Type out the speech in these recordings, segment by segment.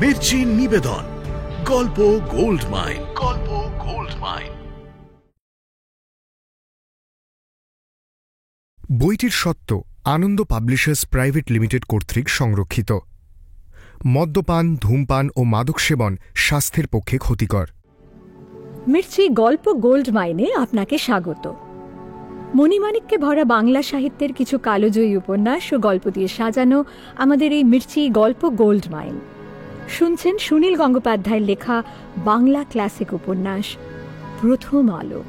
মির্চি নিবেদন গল্প gold mine. গল্প গোল্ড মাইন। বইটির সত্ত্ব আনন্দ পাবলিশার্স প্রাইভেট লিমিটেড কর্তৃক সংরক্ষিত। মদ্যপান, ধূমপান ও মাদক সেবন স্বাস্থ্যের পক্ষে ক্ষতিকর। মির্চি গল্প গোল্ড মাইনে আপনাকে স্বাগত। মণিমাণিক্যে ভরা বাংলা সাহিত্যের কিছু কালোজয়ী উপন্যাস ও গল্প দিয়ে সাজানো আমাদের এই মির্চি গল্প গোল্ড মাইন। শুনছেন সুনীল গঙ্গোপাধ্যায়ের লেখা বাংলা ক্লাসিক উপন্যাস প্রথম আলো।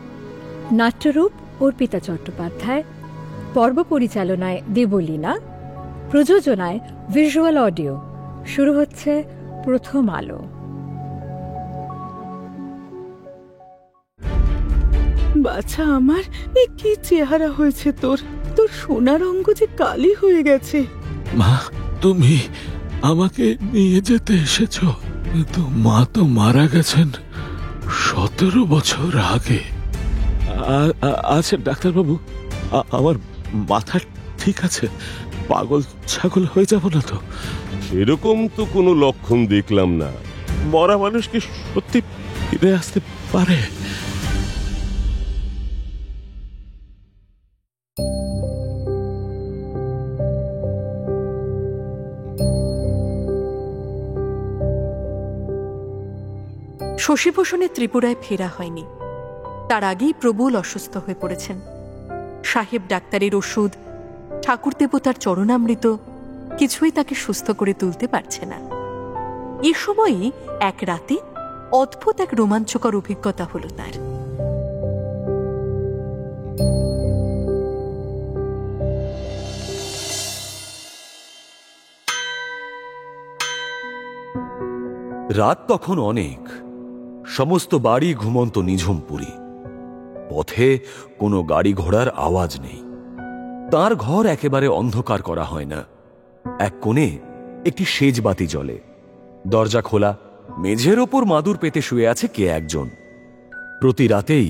নাট্যরূপ অর্পিতা চট্টোপাধ্যায়, পর্ব পরিচালনায় দেবলীনা, প্রযোজনায় ভিজুয়াল অডিও। শুরু হচ্ছে প্রথম আলো। বাছা আমার, এ কি চেহারা হয়েছে তোর? তোর সোনার অঙ্গ যে কালি হয়ে গেছে। মা, তুমি আমাকে নিয়ে যেতে এসেছ, কিন্তু মা তো মারা গেছেন 17 বছর আগে। আচ্ছা ডাক্তারবাবু, আমার মাথা ঠিক আছে? পাগল ছাগল হয়ে যাব না তো? সেরকম তো কোনো লক্ষণ দেখলাম না। মরা মানুষ কি সত্যি ফিরে আসতে পারে? শশীভূষণের ত্রিপুরায় ফেরা হয়নি। তার আগেই প্রবল অসুস্থ হয়ে পড়েছেন। সাহেব ডাক্তারের ওষুধ, ঠাকুর দেবতার চরণামৃত কিছুই তাকে সুস্থ করে তুলতে পারছে না। এ সময়ই এক রাতে অদ্ভুত এক রোমাঞ্চকর অভিজ্ঞতা হল তার। রাত তখন অনেক। সমস্ত বাড়ি ঘুমন্ত নিঝুম পুরী। পথে কোনো গাড়ি ঘোড়ার আওয়াজ নেই। তার ঘর একেবারে অন্ধকার করা হয় না। এক কোণে একটি সেজ বাতি জ্বলে। দরজা খোলা, মেঝের ওপর মাদুর পেতে শুয়ে আছে কে একজন। প্রতি রাতেই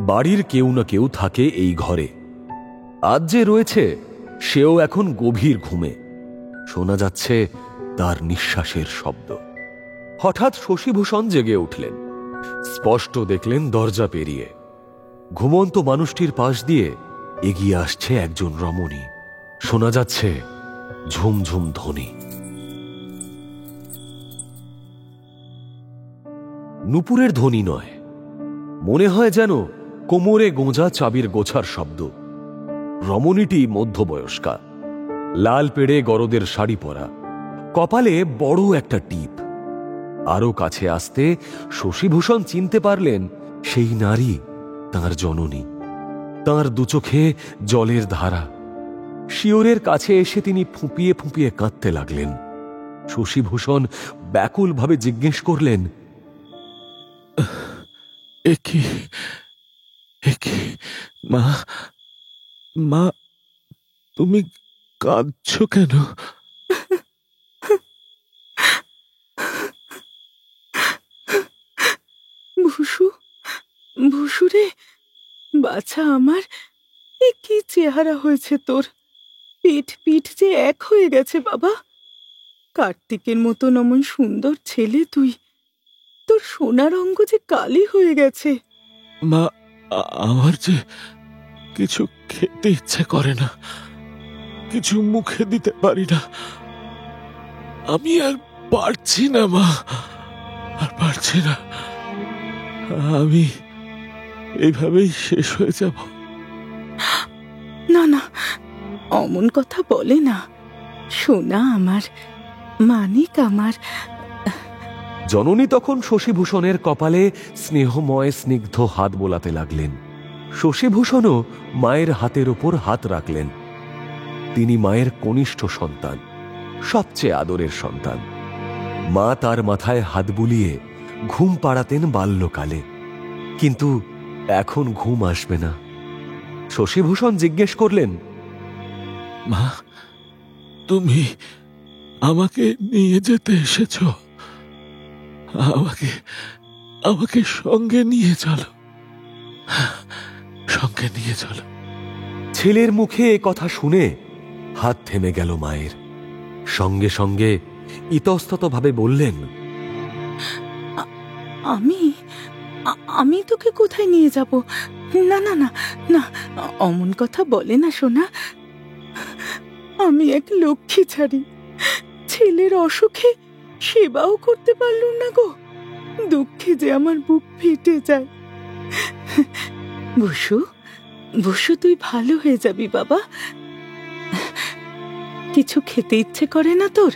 বাড়ির কেউ না কেউ থাকে এই ঘরে। আজ যে রয়েছে সেও এখন গভীর ঘুমে। শোনা যাচ্ছে তার নিঃশ্বাসের শব্দ। হঠাৎ শশীভূষণ জেগে উঠলেন। স্পষ্ট দেখলেন দরজা পেরিয়ে ঘুমন্ত মানুষটির পাশ দিয়ে এগিয়ে আসছে একজন রমণী। শোনা যাচ্ছে ঝুমঝুম ধ্বনি। নূপুরের ধ্বনি নয়, মনে হয় যেন কোমরে গোঁজা চাবির গোছার শব্দ। রমণীটি মধ্যবয়স্কা, লাল পেড়ে গরদের শাড়ি পরা, কপালে বড় একটা টিপ। আরো কাছে আসতে শশীভূষণ চিনতে পারলেন সেই নারী তাঁর জননী। তাঁর দুচোখে জলের ধারা। শিয়রের কাছে এসে তিনি ফুঁপিয়ে ফুঁপিয়ে কাঁদতে লাগলেন। শশীভূষণ ব্যাকুলভাবে জিজ্ঞেস করলেন, একি মা, মা তুমি কাঁদছ কেন? ভূষুরে, বাছা আমার, এ কি চেহারা হয়েছে তোর? পিঠ যে এক হয়ে গেছে বাবা। কার্তিকের মতন অমন সুন্দর ছেলে তুই, তোর সোনার অঙ্গ যে কালি হয়ে গেছে। মা, আমার যে কিছু খেতে ইচ্ছে করে না, কিছু মুখে দিতে পারি না। আমি আর পারছি না মা, আর পারছি না। আমি এইভাবেই শেষ হয়ে যাব। না না, অমন কথা বলে না। সোনা আমার, মানিক আমার। জননী তখন শশীভূষণের কপালে স্নেহময় স্নিগ্ধ হাত বোলাতে লাগলেন। শশীভূষণও মায়ের হাতের ওপর হাত রাখলেন। তিনি মায়ের কনিষ্ঠ সন্তান, সবচেয়ে আদরের সন্তান। মা তার মাথায় হাত বুলিয়ে ঘুম পাড়াতেন বাল্যকালে, কিন্তু এখন ঘুম আসবে না। শশীভূষণ জিজ্ঞেস করলেন, মা, তুমি আমাকে নিয়ে যেতে এসেছ? আমাকে সঙ্গে নিয়ে চলো, সঙ্গে নিয়ে চলো। ছেলের মুখে এ কথা শুনে হাত থেমে গেল মায়ের। সঙ্গে সঙ্গে ইতস্ততভাবে বললেন, আমি আমি তোকে কোথায় নিয়ে যাব? না না না না, অমন কথা বলে না সোনা। আমি এক লক্ষ্মী ছাড়ি, ছেলের অসুখে সেবাও করতে পারলুম না গো। দুঃখে যে আমার বুক ফেটে যায়। বসু, বসু, তুই ভালো হয়ে যাবি বাবা। কিছু খেতে ইচ্ছে করে না তোর?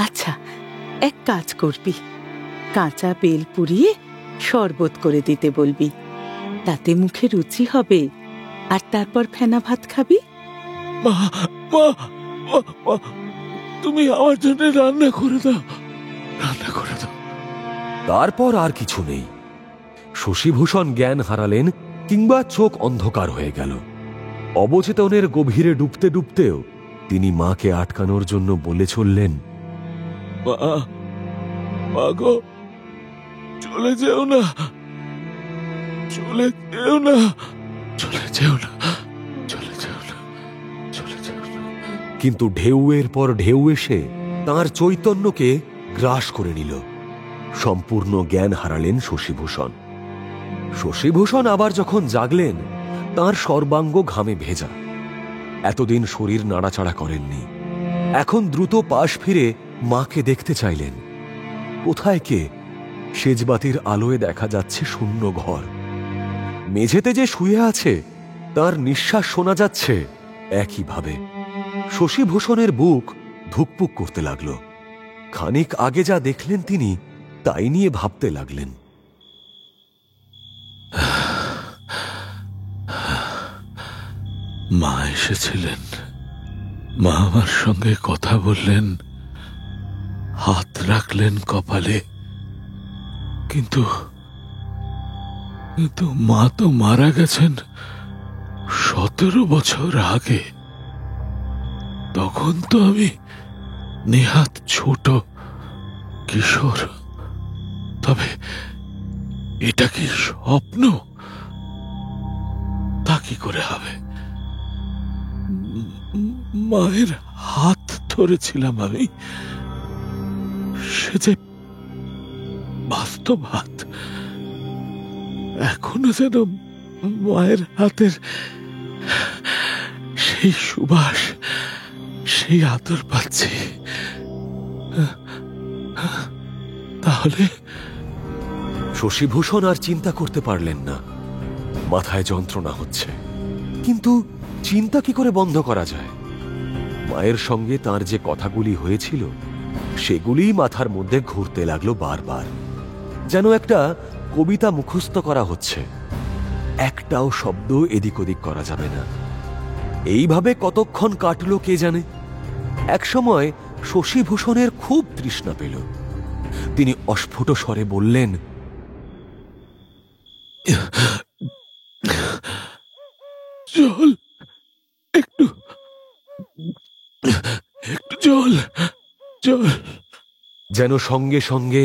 আচ্ছা, এক কাজ করবি, কাঁচা বেল পুড়িয়ে শরবত করে দিতে বলবি, তাতে মুখে রুচি হবে। আর তারপর ফেনা ভাত খাবি। মা, মা, মা, তুমি আমার জন্য রান্না করে দাও, রান্না করে দাও। তারপর আর কিছু নেই। শশীভূষণ জ্ঞান হারালেন কিংবা চোখ অন্ধকার হয়ে গেল। অবচেতনের গভীরে ডুবতে ডুবতেও তিনি মাকে আটকানোর জন্য বলে চললেন, মা গো, চলে যেও না, চলে যেও না, চলে যেও না, চলে যেও না, চলে যেও না। কিন্তু ঢেউয়ের পর ঢেউ এসে তাঁর চৈতন্যকে গ্রাস করে নিল। সম্পূর্ণ জ্ঞান হারালেন শশীভূষণ। শশীভূষণ আবার যখন জাগলেন, তাঁর সর্বাঙ্গ ঘামে ভেজা। এতদিন শরীর নাড়াচাড়া করেননি, এখন দ্রুত পাশ ফিরে মাকে দেখতে চাইলেন। কোথায় কে? সেজবাতির আলোয় দেখা যাচ্ছে শূন্য ঘর। মেঝেতে যে শুয়ে আছে তার নিঃশ্বাস শোনা যাচ্ছে একইভাবে। শশীভূষণের বুক ধুকপুক করতে লাগল। খানিক আগে যা দেখলেন তিনি তাই নিয়ে ভাবতে লাগলেন। মা এসেছিলেন, মা আমার সঙ্গে কথা বললেন, হাত রাখলেন কপালে, কিন্তু মা তো মারা গেছেন 17 বছর আগে। তখন তো আমি নেহাত ছোট কিশোর। তবে এটা কি স্বপ্ন? তা কি করে হবে? মায়ের হাত ধরেছিলাম আমি, সে যে বাস্তব হাত। এখনো যেন মায়ের হাতের সেই সুবাস, সেই আদর পাচ্ছি। তাহলে শশীভূষণ আর চিন্তা করতে পারলেন না। মাথায় যন্ত্রণা হচ্ছে, কিন্তু চিন্তা কি করে বন্ধ করা যায়? মায়ের সঙ্গে তার যে কথাগুলি হয়েছিল সেগুলিই মাথার মধ্যে ঘুরতে লাগলো বারবার, যেন একটা কবিতা মুখস্থ করা হচ্ছে। একটাও শব্দ এদিক ওদিক করা যাবে না। এইভাবে কতক্ষণ কাটলো কে জানে। একসময় শশীভূষণের খুব তৃষ্ণা পেল। তিনি অস্ফুট স্বরে বললেন, জল, একটু জল, জল। যেন সঙ্গে সঙ্গে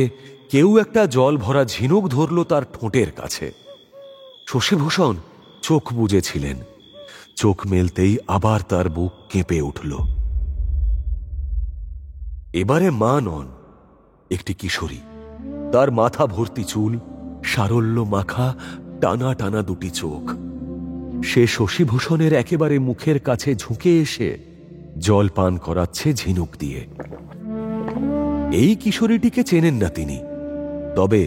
কেউ একটা জল ভরা ঝিনুক ধরল তার ঠোঁটের কাছে। শশীভূষণ চোখ বুজেছিলেন। চোখ মেলতেই আবার তার বুক কেঁপে উঠল। এবারে মা নন, একটি কিশোরী। তার মাথা ভর্তি চুল, সারল্য মাখা, টানা টানা দুটি চোখ। সে শশীভূষণের একেবারে মুখের কাছে ঝুঁকে এসে জল পান করাচ্ছে ঝিনুক দিয়ে। এই কিশোরীটিকে চেনেন না তিনি, তবে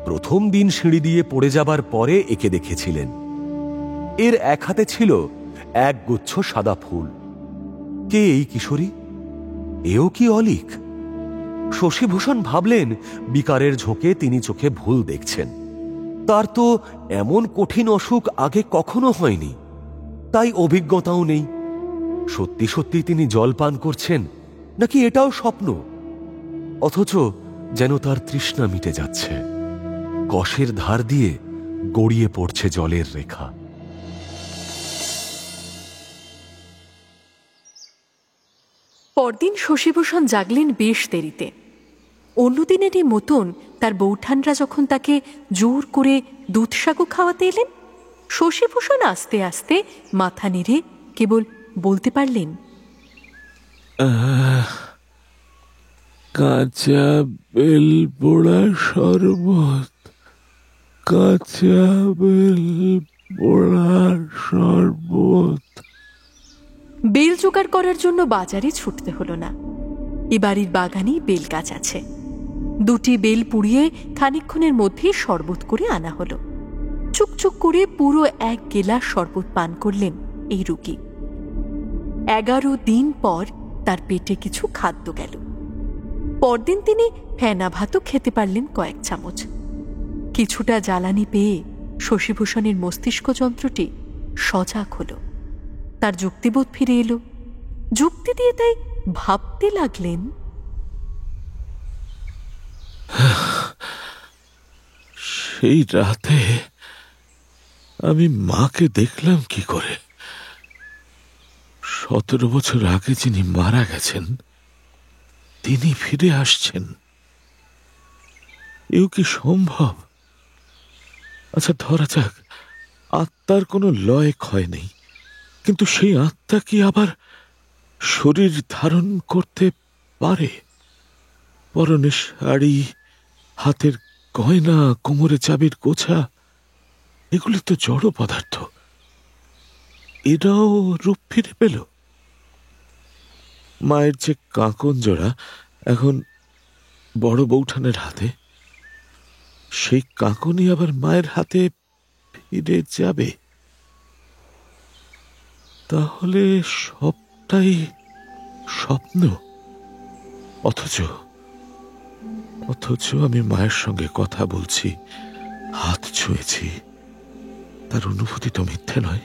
প্রথম দিন সিঁড়ি দিয়ে পড়ে যাবার পরে একে দেখেছিলেন। এর এক হাতে ছিল এক গুচ্ছ সাদা ফুল। কে এই কিশোরী? এও কি অলিক? শশীভূষণ ভাবলেন বিকারের ঝোঁকে তিনি চোখে ভুল দেখছেন। তার তো এমন কঠিন অসুখ আগে কখনো হয়নি, তাই অভিজ্ঞতাও নেই। সত্যি সত্যি তিনি জল পান করছেন নাকি এটাও স্বপ্ন? অথচ যেন তার তৃষ্ণা মিটে যাচ্ছে। কষের ধার দিয়ে গড়িয়ে পড়ছে জলের রেখা। পরদিন শশীভূষণ জাগলেন বেশ দেরিতে। অন্যদিনেরই মতন তার বৌঠানরা যখন তাকে জোর করে দুধসাগু খাওয়াতে এলেন, শশীভূষণ আস্তে আস্তে মাথা নেড়ে কেবল বলতে পারলেন, কাঁচা বেল পোড়া শরবত। কাঁচা বেল পোড়ার শরবত। বেল জোগাড় করার জন্য বাজারে ছুটতে হলো না। এ বাড়ির বাগানেই বেল গাছ আছে। 2টি বেল পুড়িয়ে খানিকক্ষণের মধ্যেই শরবত করে আনা হলো। চুকচুক করে পুরো 1 গেলাস শরবত পান করলেন এই রোগী। 11 দিন পর তার পেটে কিছু খাদ্য গেল। পরদিন তিনি ফেনা ভাতও খেতে পারলেন কয়েক চামচ। কিছুটা জ্বালানি পেয়ে শশীভূষণের মস্তিষ্ক যন্ত্রটি সজাগ হল। তার যুক্তিবোধ ফিরে এলো। যুক্তি দিয়ে তাই ভাবতে লাগলেন, সেই রাতে আমি মাকে দেখলাম কি করে? 17 বছর আগে যিনি মারা গেছেন তিনি ফিরে আসছেন। এও কি সম্ভব? আচ্ছা, ধরা যাক আত্মার কোনো লয় ক্ষয় নেই, কিন্তু সেই আত্মা কি আবার শরীর ধারণ করতে পারে? পরনে শাড়ি, হাতের গয়না, কোমরে চাবির গোছা, এগুলি তো জড় পদার্থ। এরাও রূপ ফিরে পেল। মায়ের যে কাঁকন জোড়া এখন বড় বৌঠানের হাতে, সেই কাঁকনই আবার মায়ের হাতে ফিরে যাবে। তাহলে সবটাই স্বপ্ন। অথচ আমি মায়ের সঙ্গে কথা বলছি, হাত ছুঁয়েছি। তার অনুভূতি তো মিথ্যে নয়,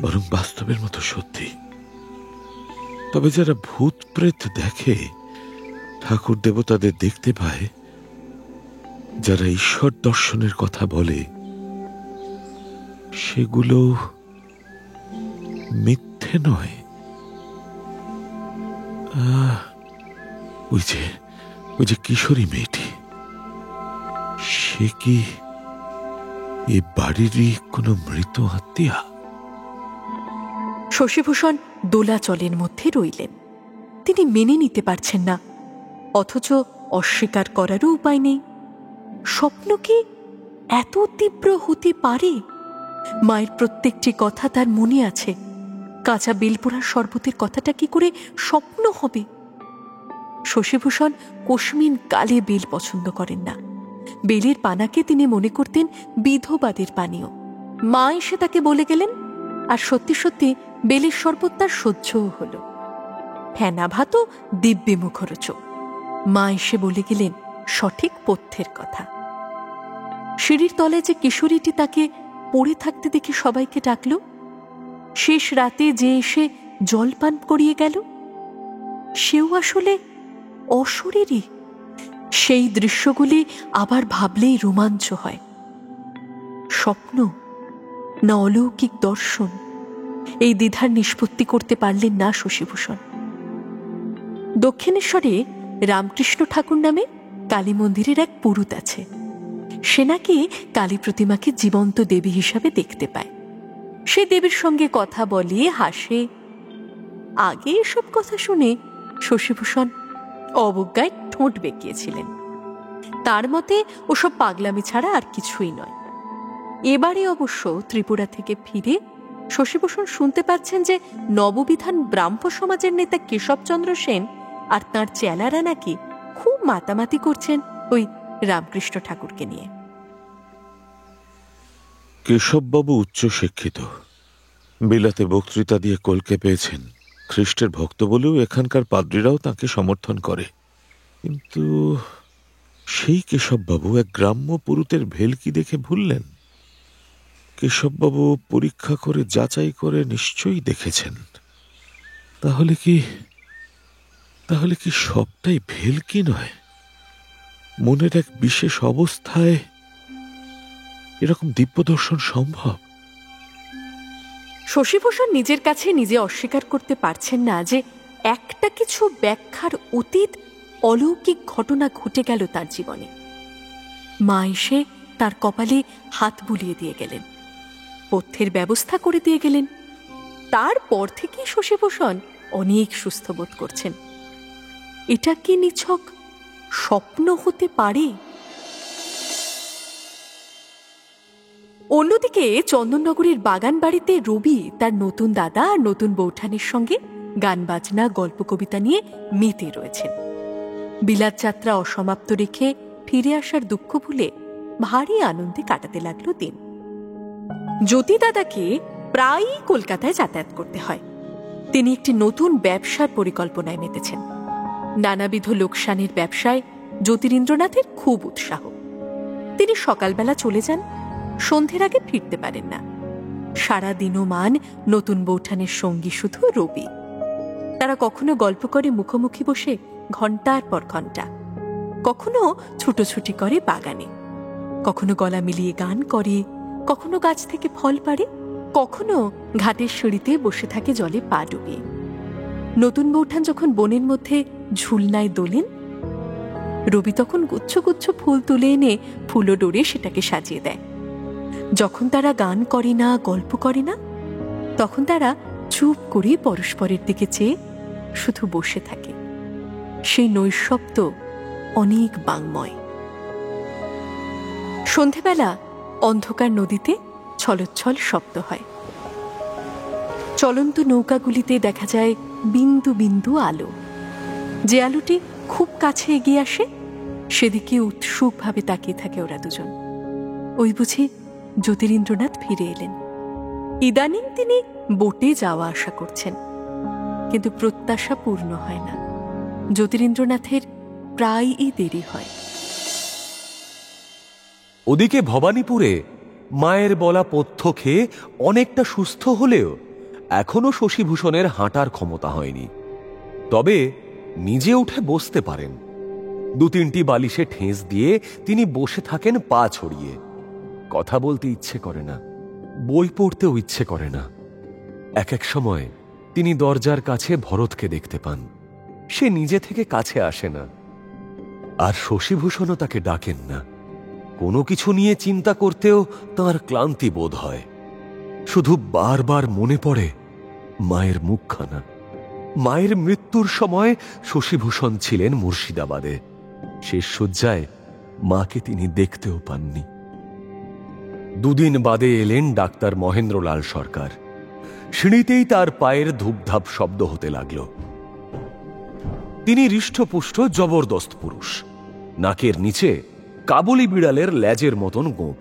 বরং বাস্তবের মতো সত্যি। তবে যারা ভূত প্রেত দেখে, ঠাকুর দেবতাদের দেখতে পায়, যারা ঈশ্বর দর্শনের কথা বলে, সেগুলো মিথ্যে নয়। ওই যে কিশোরী মেয়েটি, সে কি এ বাড়িরই কোনো মৃত আত্মীয়া? শশীভূষণ দোলাচলের মধ্যে রইলেন। তিনি মেনে নিতে পারছেন না, অথচ অস্বীকার করারও উপায় নেই। স্বপ্ন কি এত তীব্র হতে পারে? মায়ের প্রত্যেকটি কথা তার মনে আছে। কাঁচা বেলপোড়ার শরবতের কথাটা কি করে স্বপ্ন হবে? শশীভূষণ কোশমিন কালে বেল পছন্দ করেন না। বেলের পানাকে তিনি মনে করতেন বিধবাদের পানীয়। মা এসে তাকে বলে গেলেন, আর সত্যি সত্যি বেলের শরবত তার সহ্যও হল। ফেনা ভাতও দিব্যে মুখরোচক। মা এসে বলে গেলেন সঠিক পথ্যের কথা। সিঁড়ির তলায় যে কিশোরীটি তাকে পড়ে থাকতে দেখে সবাইকে ডাকল, শেষ রাতে যে এসে জলপান করিয়ে গেল, সেও আসলে অশরীরী। সেই দৃশ্যগুলি আবার ভাবলেই রোমাঞ্চ হয়। স্বপ্ন না অলৌকিক দর্শন, এই দ্বিধার নিষ্পত্তি করতে পারলেন না শশীভূষণ। দক্ষিণেশ্বরে রামকৃষ্ণ ঠাকুর নামে কালী মন্দিরের এক পুরুত আছে। সে নাকি কালী প্রতিমাকে জীবন্ত দেবী হিসাবে দেখতে পায়। সে দেবীর সঙ্গে কথা বলে, হাসে। আগে এসব কথা শুনে শশীভূষণ অবজ্ঞায় ঠোঁট বেঁকিয়েছিলেন। তার মতে ওসব পাগলামি ছাড়া আর কিছুই নয়। এবারে অবশ্য ত্রিপুরা থেকে ফিরে শশীভূষণ শুনতে পাচ্ছেন যে নববিধান ব্রাহ্ম সমাজের নেতা কেশবচন্দ্র সেন আর তাঁর চেলারা নাকি খুব মাতামাতি করছেন ওই রামকৃষ্ণ ঠাকুরকে নিয়ে। কেশববাবু উচ্চ শিক্ষিত, বিলাতে বক্তৃতা দিয়ে কলকে পেয়েছেন। খ্রিস্টের ভক্ত বলেও এখানকার পাদ্রীরাও তাকে সমর্থন করে। কিন্তু সেই কেশববাবু এক গ্রাম্য পুরুতের ভেলকি দেখে ভুললেন। কেশববাবু পরীক্ষা করে যাচাই করে নিশ্চয়ই দেখেছেন। তাহলে কি সবটাই ভেলকি নয়? মনের এক বিশেষ অবস্থায় এরকম দিব্য দর্শন সম্ভব? শশীভূষণ নিজের কাছে নিজে অস্বীকার করতে পারছেন না যে একটা কিছু ব্যাখ্যার অতীত অলৌকিক ঘটনা ঘটে গেল তার জীবনে। মা এসে তার কপালে হাত বুলিয়ে দিয়ে গেলেন, পথ্যের ব্যবস্থা করে দিয়ে গেলেন। তারপর থেকেই শশীভূষণ অনেক সুস্থ বোধ করছেন। এটা কি নিছক স্বপ্ন হতে পারে? অন্যদিকে চন্দননগরের বাগান বাড়িতে রবি তার নতুন দাদা আর নতুন বৌঠানের সঙ্গে গান বাজনা গল্প কবিতা নিয়ে মেতে রয়েছেন। বিলাত যাত্রা অসমাপ্ত রেখে ফিরে আসার দুঃখ ভুলে ভারী আনন্দে কাটাতে লাগলো দিন। জ্যোতি দাদাকে প্রায়ই কলকাতায় যাতায়াত করতে হয়। তিনি একটি নতুন ব্যবসার পরিকল্পনায় মেতেছেন। নানাবিধ লোকসানের ব্যবসায় জ্যোতিরিন্দ্রনাথের খুব উৎসাহ। তিনি সকালবেলা চলে যান, সন্ধ্যের আগে ফিরতে পারেন না। সারা দিনমান নতুন বৌঠানের সঙ্গী শুধু রবি। তারা কখনো গল্প করে মুখোমুখি বসে ঘন্টার পর ঘন্টা, কখনো ছুটোছুটি করে বাগানে, কখনো গলা মিলিয়ে গান করে, কখনো গাছ থেকে ফল পাড়ে, কখনো ঘাটের সিঁড়িতে বসে থাকে জলে পা ডুবিয়ে। নতুন বৌঠান যখন বনের মধ্যে ঝুলনায় দোলেন, রবি তখন গুচ্ছ গুচ্ছ ফুল তুলে এনে ফুলো ডোরে সেটাকে সাজিয়ে দেয়। যখন তারা গান করে না, গল্প করে না, তখন তারা চুপ করে পরস্পরের দিকে চেয়ে শুধু বসে থাকে। সেই নৈঃশব্দ অনেক বাংময়। সন্ধেবেলা অন্ধকার নদীতে ছলচ্ছল শব্দ হয়। চলন্ত নৌকাগুলিতে দেখা যায় বিন্দু বিন্দু আলো। যে আলোটি খুব কাছে এগিয়ে আসে, সেদিকে উৎসুকভাবে তাকিয়ে থাকে ওরা দুজন। ওই বুঝি জ্যোতিরিন্দ্রনাথ ফিরে এলেন। ইদানিং তিনি বোটে যাওয়া আসা করছেন, কিন্তু প্রত্যাশা পূর্ণ হয় না। জ্যোতিরিন্দ্রনাথের প্রায়ই দেরি হয়। ওদিকে ভবানীপুরে মায়ের বলা পথ্য খেয়ে অনেকটা সুস্থ হলেও এখনো শশীভূষণের হাঁটার ক্ষমতা হয়নি। তবে নিজে উঠে বসতে পারেন। 2-3টি বালিশে ঠেস দিয়ে তিনি বসে থাকেন পা ছড়িয়ে। কথা বলতে ইচ্ছে করে না, বই পড়তেও ইচ্ছে করে না। এক এক সময় তিনি দরজার কাছে ভরতকে দেখতে পান। সে নিজে থেকে কাছে আসে না, আর শশীভূষণও তাকে ডাকেন না। কোনো কিছু নিয়ে চিন্তা করতেও তাঁর ক্লান্তি বোধ হয়। শুধু বারবার মনে পড়ে মায়ের মুখখানা। মায়ের মৃত্যুর সময় শশীভূষণ ছিলেন মুর্শিদাবাদে। শেষ শয্যায় মাকে তিনি দেখতেও পাননি। 2 দিন বাদে এলেন ডাক্তার মহেন্দ্রলাল সরকার। সিঁড়িতেই তার পায়ের ধূপধাপ শব্দ হতে লাগল। তিনি হৃষ্টপুষ্ট জবরদস্ত পুরুষ। নাকের নিচে কাবুলি বিড়ালের লেজের মতন গোঁফ,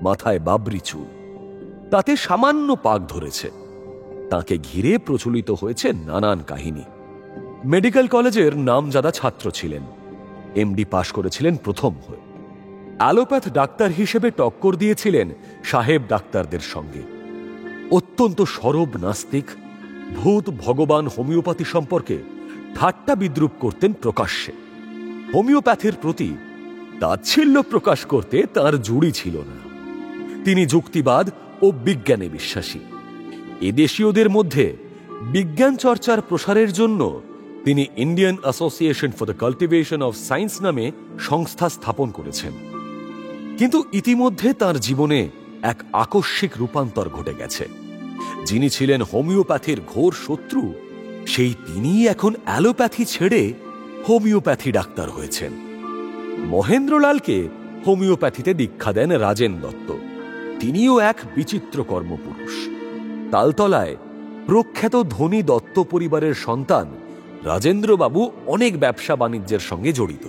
মাথায় বাবরি চুল, তাতে সামান্য পাক ধরেছে। তাকে ঘিরে প্রচলিত হয়েছে নানান কাহিনী। মেডিকেল কলেজের নামজাদা ছাত্র ছিলেন। এমডি পাশ করেছিলেন প্রথম হয়ে। অ্যালোপ্যাথ ডাক্তার হিসেবে টক্কর দিয়েছিলেন সাহেব ডাক্তারদের সঙ্গে। অত্যন্ত সরব নাস্তিক, ভূত ভগবান হোমিওপ্যাথি সম্পর্কে ঠাট্টা বিদ্রুপ করতেন প্রকাশ্যে। হোমিওপ্যাথির প্রতি তাচ্ছিল্য প্রকাশ করতে তার জুড়ি ছিল না। তিনি যুক্তিবাদ ও বিজ্ঞানে বিশ্বাসী। এদেশীয়দের মধ্যে বিজ্ঞান চর্চার প্রসারের জন্য তিনি Indian association for the cultivation of science নামে সংস্থা স্থাপন করেছেন। কিন্তু ইতিমধ্যে তার জীবনে এক আকস্মিক রূপান্তর ঘটে গেছে। যিনি ছিলেন হোমিওপ্যাথির ঘোর শত্রু, সেই তিনি এখন অ্যালোপ্যাথি ছেড়ে হোমিওপ্যাথি ডাক্তার হয়েছেন। মহেন্দ্রলালকে হোমিওপ্যাথিতে দীক্ষা দেন রাজেন দত্ত। তিনিও এক বিচিত্র কর্মপুরুষ। তালতলায় প্রখ্যাত ধনী দত্ত পরিবারের সন্তান রাজেন্দ্রবাবু অনেক ব্যবসা বাণিজ্যের সঙ্গে জড়িত।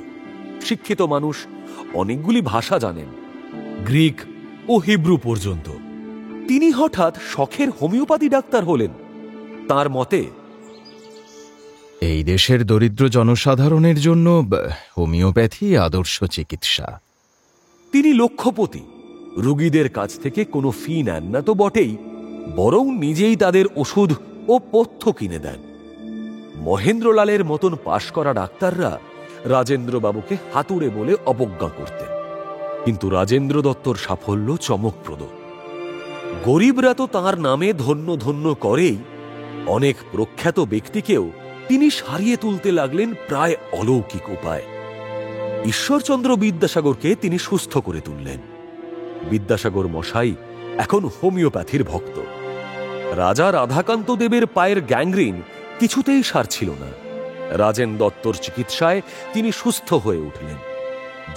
শিক্ষিত মানুষ, অনেকগুলি ভাষা জানেন, গ্রিক ও হিব্রু পর্যন্ত। তিনি হঠাৎ শখের হোমিওপ্যাথি ডাক্তার হলেন। তার মতে, এই দেশের দরিদ্র জনসাধারণের জন্য হোমিওপ্যাথি আদর্শ চিকিৎসা। তিনি লক্ষপতি। রোগীদের কাছ থেকে কোনো ফি নেন না তো বটেই, বরং নিজেই তাদের ওষুধ ও পথ্য কিনে দেন। মহেন্দ্রলালের মতন পাশ করা ডাক্তাররা রাজেন্দ্রবাবুকে হাতুড়ে বলে অবজ্ঞা করতেন। কিন্তু রাজেন্দ্র দত্তর সাফল্য চমকপ্রদ। গরিবরা তো তাঁর নামে ধন্য ধন্য করেই, অনেক প্রখ্যাত ব্যক্তিকেও তিনি সারিয়ে তুলতে লাগলেন প্রায় অলৌকিক উপায়। ঈশ্বরচন্দ্র বিদ্যাসাগরকে তিনি সুস্থ করে তুললেন। বিদ্যাসাগর মশাই এখন হোমিওপ্যাথির ভক্ত। রাজা রাধাকান্ত দেবের পায়ের গ্যাংগ্রিন কিছুতেই সারছিল না। রাজেন দত্তর চিকিৎসায় তিনি সুস্থ হয়ে উঠলেন।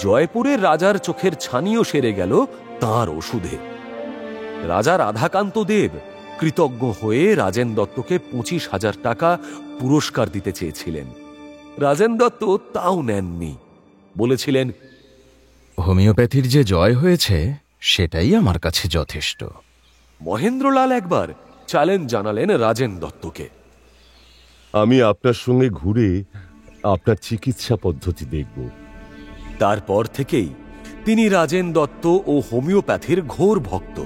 জয়পুরের রাজার চোখের ছানিও সেরে গেল তাঁর ওষুধে। রাজা রাধাকান্ত দেব কৃতজ্ঞ হয়ে রাজেন দত্তকে 25,000 টাকা পুরস্কার দিতে চেয়েছিলেন। রাজেন দত্ত তাও নেননি, বলেছিলেন, হোমিওপ্যাথির যে জয় হয়েছে সেটাই আমার কাছে যথেষ্ট। মহেন্দ্রলাল একবার চ্যালেঞ্জ জানালেন রাজেন দত্তকে। আমি আপনার সঙ্গে ঘুরে আপনার চিকিৎসা পদ্ধতি দেখব। তারপর থেকেই তিনি রাজেন দত্ত ও হোমিওপ্যাথির ঘোর ভক্ত।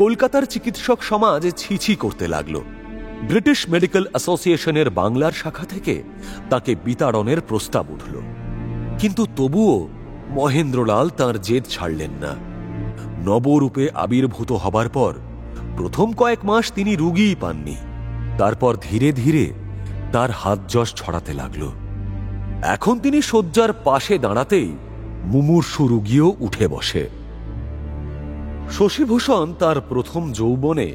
কলকাতার চিকিৎসক সমাজ ছিছি করতে লাগল। ব্রিটিশ মেডিকেল অ্যাসোসিয়েশনের বাংলার শাখা থেকে তাকে বিতাড়নের প্রস্তাব উঠল, কিন্তু তবুও মহেন্দ্রলাল তাঁর জেদ ছাড়লেন না। নবরূপে আবির্ভূত হবার পর প্রথম কয়েক মাস তিনি রুগীই পাননি। তারপর ধীরে ধীরে তার হাতযশ ছড়াতে লাগল। এখন তিনি শয্যার পাশে দাঁড়াতেই মুমূর্ষু রুগীও উঠে বসে। শশীভূষণ তার প্রথম যৌবনে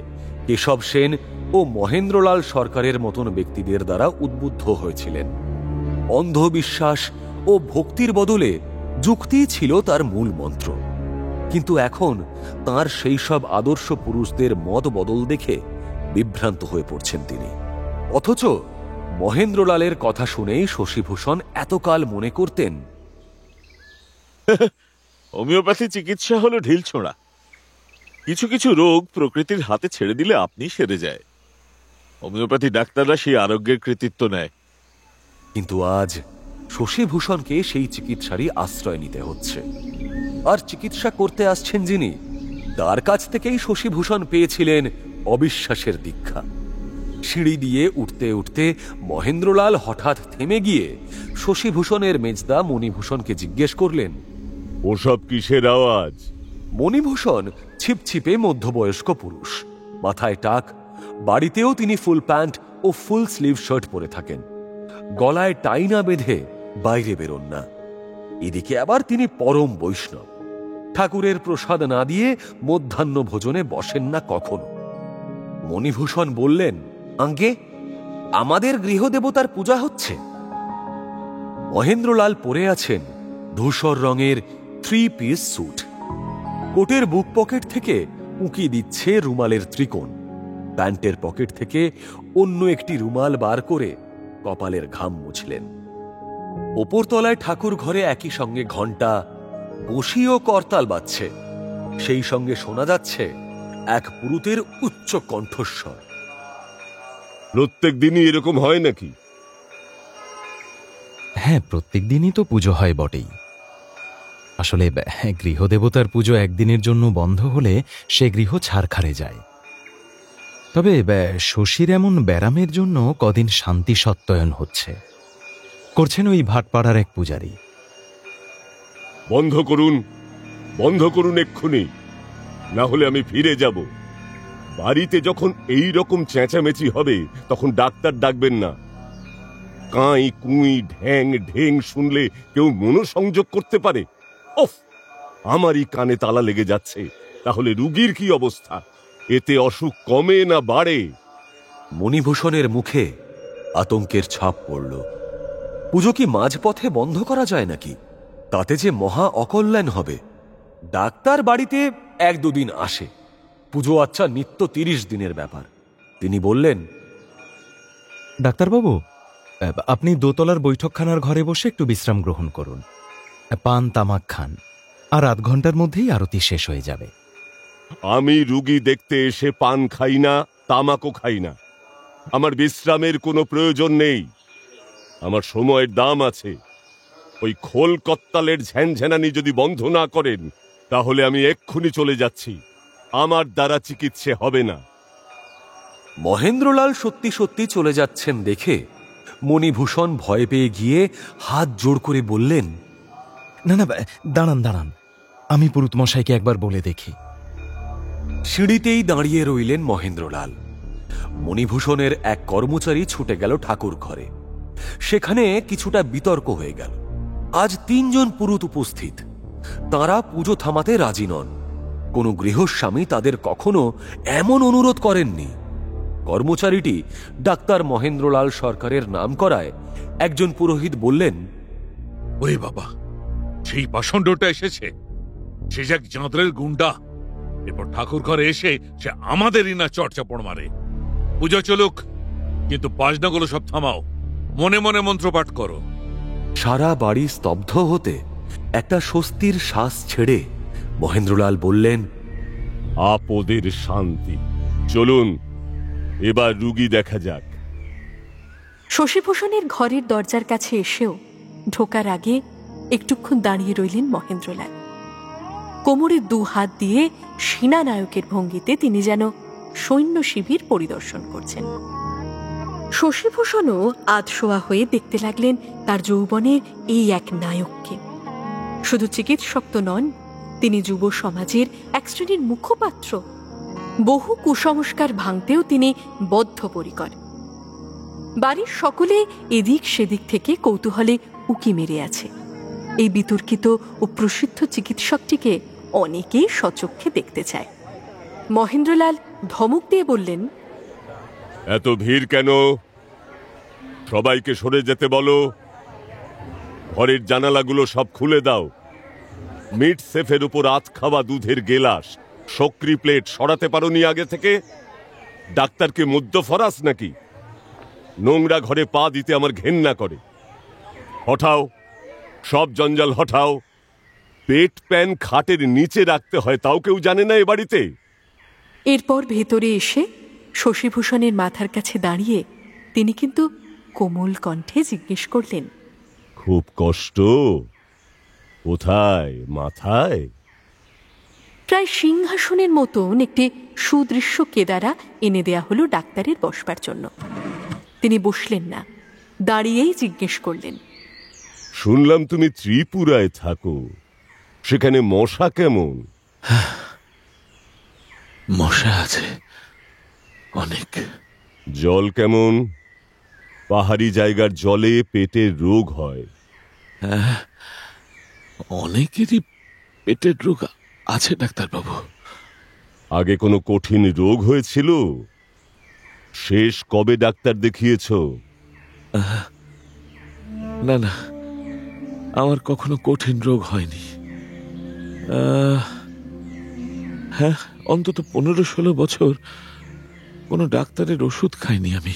কেশব সেন ও মহেন্দ্রলাল সরকারের মতন ব্যক্তিদের দ্বারা উদ্বুদ্ধ হয়েছিলেন। অন্ধবিশ্বাস ও ভক্তির বদলে যুক্তি ছিল তার মূল মন্ত্র। কিন্তু এখন তার সেই সব আদর্শ পুরুষদের মত বদল দেখে বিভ্রান্ত হয়ে পড়ছেন তিনি। অথচ মহেন্দ্রলালের কথা শুনেই শশীভূষণ এতকাল মনে করতেন, হোমিওপ্যাথি চিকিৎসা হলো ঢিলছোঁড়া। কিছু কিছু রোগ প্রকৃতির হাতে ছেড়ে দিলে আপনি সেরে যায়। হোমিওপ্যাথি ডাক্তাররা সেই আরোগ্যের কৃতিত্ব নেয়। কিন্তু আজ শশীভূষণকে সেই চিকিৎসারই আশ্রয় নিতে হচ্ছে। আর চিকিৎসা করতে আসছেন যিনি, তার কাছ থেকেই শশীভূষণ পেয়েছিলেন অবিশ্বাসের দীক্ষা। সিঁড়ি দিয়ে উঠতে উঠতে মহেন্দ্রলাল হঠাৎ থেমে গিয়ে শশীভূষণের মেজদা মণিভূষণকে জিজ্ঞেস করলেন, ওসব কিসের আওয়াজ? মণিভূষণ ছিপছিপে মধ্যবয়স্ক পুরুষ, মাথায় টাক। বাড়িতেও তিনি ফুল প্যান্ট ও ফুল স্লিভ শার্ট পরে থাকেন, গলায় টাই না বেঁধে বাইরে বেরোন না। এদিকে আবার তিনি পরম বৈষ্ণব, ঠাকুরের প্রসাদ না দিয়ে মধ্যাহ্ন ভোজনে বসেন না কখনো। মণিভূষণ বললেন, আজ্ঞে, আমাদের গৃহদেবতার পূজা হচ্ছে। মহেন্দ্রলাল পরে আছেন ধূসর রঙের 3 পিস স্যুট। কোটের বুক পকেট থেকে উঁকি দিচ্ছে রুমালের ত্রিকোণ। প্যান্টের পকেট থেকে অন্য একটি রুমাল বার করে কপালের ঘাম মুছলেন। ওপরতলায় ঠাকুর ঘরে একই সঙ্গে ঘণ্টা, বঁশি ও করতাল বাজছে। সেই সঙ্গে শোনা যাচ্ছে এক পুরুতের উচ্চ কণ্ঠস্বর। প্রত্যেক দিনই এরকম হয় নাকি? হ্যাঁ, প্রত্যেক দিনই তো পুজো হয় বটেই। আসলে গৃহদেবতার পুজো একদিনের জন্য বন্ধ হলে সে গৃহ ছারখারে যায়। তবে শশীর এমন ব্যারামের জন্য কদিন শান্তি সত্যায়ন হচ্ছে, করছেন ওই ভাটপাড়ার এক পূজারী। বন্ধ করুন, বন্ধ করুন এক্ষুনি, না হলে আমি ফিরে যাব। বাড়িতে যখন এই রকম চেঁচামেচি হবে তখন ডাক্তার ডাকবেন না। কাঁই কুঁই ঢ্যাং ঢেং শুনলে কেউ মনোসংযোগ করতে পারে? ওফ, আমারই কানে তালা লেগে যাচ্ছে। তাহলে রুগীর কি অবস্থা? এতে অসুখ কমে না বাড়ে? মণিভূষণের মুখে আতঙ্কের ছাপ পড়ল। পুজো কি মাঝপথে বন্ধ করা যায় নাকি? তাতে যে মহা অকল্যাণ হবে। ডাক্তার বাড়িতে 1-2 দিন আসে, পুজো আচ্ছা নিত্য 30 দিনের ব্যাপার। তিনি বললেন, ডাক্তারবাবু, আপনি দোতলার বৈঠকখানার ঘরে বসে একটু বিশ্রাম গ্রহণ করুন, পান তামাক খান, আর 8 ঘন্টার মধ্যেই আরতি শেষ হয়ে যাবে। আমি রুগী দেখতে এসে পান খাই না, তামাকও খাই না। আমার বিশ্রামের কোনো প্রয়োজন নেই। আমার সময়ের দাম আছে। ওই খোল কত্তালের ঝ্যানঝ্যানানি যদি বন্ধ না করেন তাহলে আমি এক্ষুনি চলে যাচ্ছি। আমার দ্বারা চিকিৎসা হবে না। মহেন্দ্রলাল সত্যি সত্যি চলে যাচ্ছেন দেখে মণিভূষণ ভয় পেয়ে গিয়ে হাত জোড় করে বললেন, না না, দাঁড়ান দাঁড়ান, আমি পুরুত মশাইকে একবার বলে দেখি। সিঁড়িতেই দাঁড়িয়ে রইলেন মহেন্দ্রলাল। মণিভূষণের এক কর্মচারী ছুটে গেল ঠাকুর ঘরে। সেখানে কিছুটা বিতর্ক হয়ে গেল। আজ 3 জন পুরুত উপস্থিত। তাঁরা পুজো থামাতে রাজি নন। কোনো গৃহস্বামী তাদের কখনো এমন অনুরোধ করেননি। কর্মচারীটি ডাক্তার মহেন্দ্রলাল সরকারের নাম করায় একজন পুরোহিত বললেন, ওরে বাবা, সেই পাষণ্ডটা এসেছে। সে এক চাঁদরের গুন্ডা। এরপর ঠাকুর ঘরে এসে সে আমাদেরই না চর্চাপড় মারে। পুজো চলুক, কিন্তু বাজনাগুলো সব থামাও, মনে মনে মন্ত্রপাঠ করো। সারা বাড়ি স্তব্ধ হতে একটা স্বস্তির শ্বাস ছেড়ে মহেন্দ্রলাল বললেন, আপদের শান্তি। চলুন এবার রুগী দেখা যাক। শশীভূষণের ঘরের দরজার কাছে এসেও ঢোকার আগে একটুক্ষণ দাঁড়িয়ে রইলেন মহেন্দ্রলাল। কোমরে 2 হাত দিয়ে সেনানায়কের ভঙ্গিতে তিনি যেন সৈন্য শিবির পরিদর্শন করছেন। শশীভূষণও আধশোয়া হয়ে দেখতে লাগলেন তার যৌবনের এই এক নায়ককে। শুধু চিকিৎসক তো নন, তিনি যুব সমাজের এক শ্রেণীর মুখপাত্র। বহু কুসংস্কার ভাঙতেও তিনি বদ্ধপরিকর। বাড়ির সকলে এদিক সেদিক থেকে কৌতূহলে উকি মেরে আছে। এই বিতর্কিত ও প্রসিদ্ধ চিকিৎসকটিকে অনেকেই সচক্ষে দেখতে চায়। মহেন্দ্রলাল ধমক দিয়ে বললেন, এত ভিড় কেন? সবাইকে সরে যেতে বলো। ঘরের জানালাগুলো সব খুলে দাও। মিট সেফের উপর আত খাওয়া দুধের গেলাস, সক্রি প্লেট সরাতে পারোনি আগে থেকে? ডাক্তারকে মধ্য ফরাস নাকি? নোংরা ঘরে পা দিতে আমার ঘেন্না করে। হটাও, সব জঞ্জাল হটাও। পেট প্যান খাটের নিচে রাখতে হয়, তাও কেউ জানে না এ বাড়িতে? এরপর ভেতরে এসে শশীভূষণের মাথার কাছে দাঁড়িয়ে তিনি কিন্তু কোমল কণ্ঠে জিজ্ঞেস করলেন, খুব কষ্ট? কোথায়? মাথায়? প্রায় সিংহাসনের মতন একটি সুদৃশ্য কেদারা এনে দেয়া হলো ডাক্তারের বসবার জন্য। তিনি বসলেন না, দাঁড়িয়েই জিজ্ঞেস করলেন, শুনলাম তুমি ত্রিপুরায় থাকো, সেখানে মশা কেমন? মশা আছে অনেক। জল কেমন? পাহাড়ি জায়গার জলে পেটের রোগ হয়। অনেকেরই পেটের রোগ আছে ডাক্তারবাবু। আগে কোনো কঠিন রোগ হয়েছিল? শেষ কবে ডাক্তার দেখিয়েছ? না না, আমার কখনো কঠিন রোগ হয়নি। হ্যাঁ, অন্তত 15-16 বছর কোনো ডাক্তারের ওষুধ খাইনি আমি।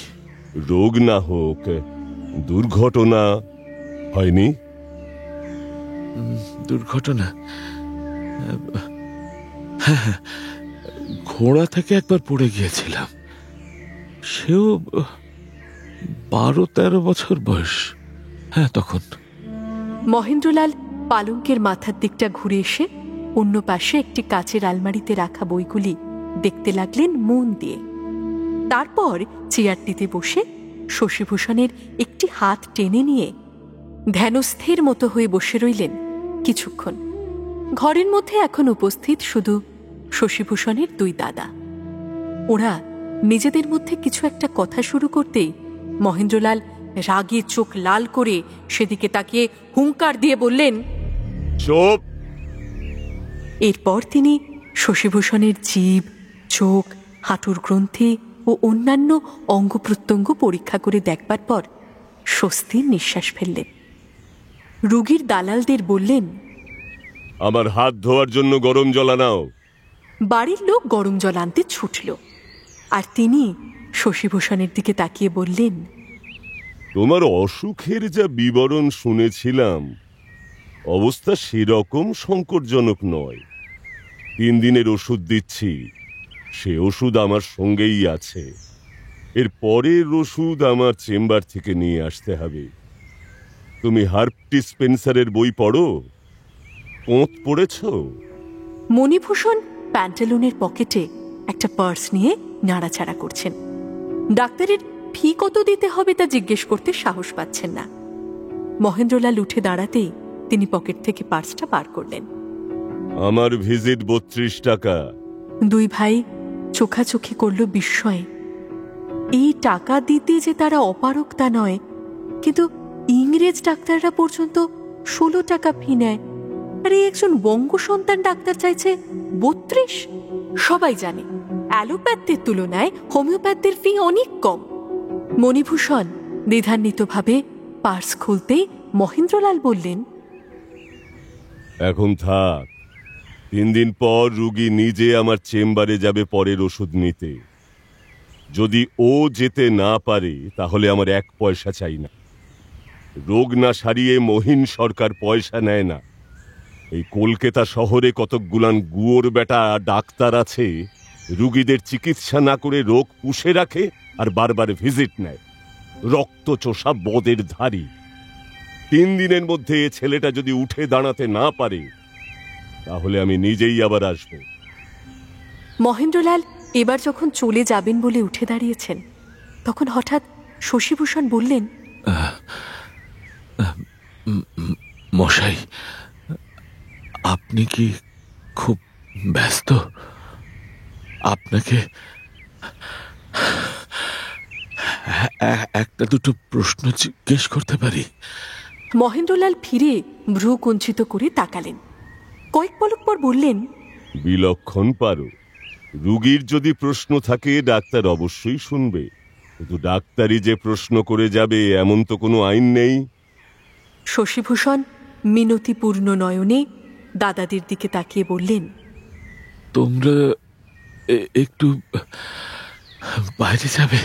রোগ না হোক, দুর্ঘটনা হয়নি? দুর্ঘটনা? হ্যাঁ, ঘোড়া থেকে একবার পড়ে গিয়েছিলাম। সেও 12-13 বছর বয়স। হ্যাঁ, তখন। মহেন্দ্রলাল পালঙ্কের মাথার দিকটা ঘুরে এসে অন্য পাশে একটি কাচের আলমারিতে রাখা বইগুলি দেখতে লাগলেন মন দিয়ে। তারপর চেয়ারটিতে বসে শশীভূষণের একটি হাত টেনে নিয়ে ধ্যানস্থির মতো হয়ে বসে রইলেন কিছুক্ষণ। ঘরের মধ্যে এখন উপস্থিত শুধু শশীভূষণের 2 দাদা। ওরা নিজেদের মধ্যে কিছু একটা কথা শুরু করতেই মহেন্দ্রলাল রাগে চোখ লাল করে সেদিকে তাকিয়ে হুঙ্কার দিয়ে বললেন, চুপ! এরপর তিনি শশীভূষণের জিভ, চোখ, হাঁটুর গ্রন্থি ও অন্যান্য অঙ্গ প্রত্যঙ্গ পরীক্ষা করে দেখবার পর স্বস্তির নিঃশ্বাস ফেললেন। রোগীর দালালদের বললেন, আমার হাত ধোয়ার জন্য গরম জল আনাও। বাড়ির লোক গরম জল আনতে ছুটল, আর তিনি শশীভূষণের দিকে তাকিয়ে বললেন, তোমার অসুখের যা বিবরণ শুনেছিলাম, অবস্থা সেরকম সংকটজনক নয়। 3 দিনের ওষুধ দিচ্ছি, সে ওষুধ আমার সঙ্গেই আছে। এর পরের ওষুধ আমার চেম্বার থেকে নিয়ে আসতে হবে। তুমি হার্ব ডিসপেন্সারের বই পড়ো? পোঁত পড়েছ? মণিভূষণ প্যান্টালুনের পকেটে একটা পার্স নিয়ে নাড়াচাড়া করছেন। ডাক্তারের ফি কত দিতে হবে তা জিজ্ঞেস করতে সাহস পাচ্ছেন না। মহেন্দ্রলাল উঠে দাঁড়াতেই তিনি পকেট থেকে পার্সটা বার করলেন। আমার ভিজিট 32 টাকা। 2 ভাই চোখাচোখি করল বিস্ময়ে। এই টাকা দিতে যে তারা অপারক তা নয়, কিন্তু ইংরেজ ডাক্তাররা পর্যন্ত 16 টাকা ফি নেয়, আর এই একজন বঙ্গ সন্তান ডাক্তার চাইছে 32। সবাই জানে অ্যালোপ্যাথদের তুলনায় হোমিওপ্যাথদের ফি অনেক কম। মণিভূষণ দ্বিধান্বিতভাবে পার্স খুলতেই মহেন্দ্রলাল বললেন, এখন থাক, 3 দিন পর রুগী নিজে আমার চেম্বারে যাবে পরের ওষুধ নিতে। যদি ও যেতে না পারে তাহলে আমার 1 পয়সা চাই না। রোগ না সারিয়ে মহিন সরকার পয়সা নেয় না। এই কলকাতা শহরে কতকগুলান গুয়োর বেটা ডাক্তার আছে, রুগীদের চিকিৎসা না করে রোগ পুষে রাখে আর বারবার ভিজিট নেয়। রক্তচোষা বদের ধারী। 3 দিনের মধ্যে ছেলেটা যদি উঠে দাঁড়াতে না পারে তাহলে আমি নিজেই আবার আসব। মহেন্দ্রলাল এবার যখন চলে যাবেন বলে উঠে দাঁড়িয়েছেন, তখন হঠাৎ শশীভূষণ বললেন, মশাই, আপনি কি খুব ব্যস্ত? আপনাকে একটা দুটো প্রশ্ন জিজ্ঞেস করতে পারি? মহেন্দ্রলাল ফিরে ভ্রু কুঞ্চিত করে তাকালেন। কয়েক পলক পর বললেন, বিলক্ষণ পারো। রুগীর যদি প্রশ্ন থাকে ডাক্তার অবশ্যই শুনবে, কিন্তু ডাক্তারই যে প্রশ্ন করে যাবে এমন তো কোনো আইন নেই। শশীভূষণ মিনতিপূর্ণ নয়নে দাদাদের দিকে তাকিয়ে বললেন, তোমরা একটু বাইরে যাবে?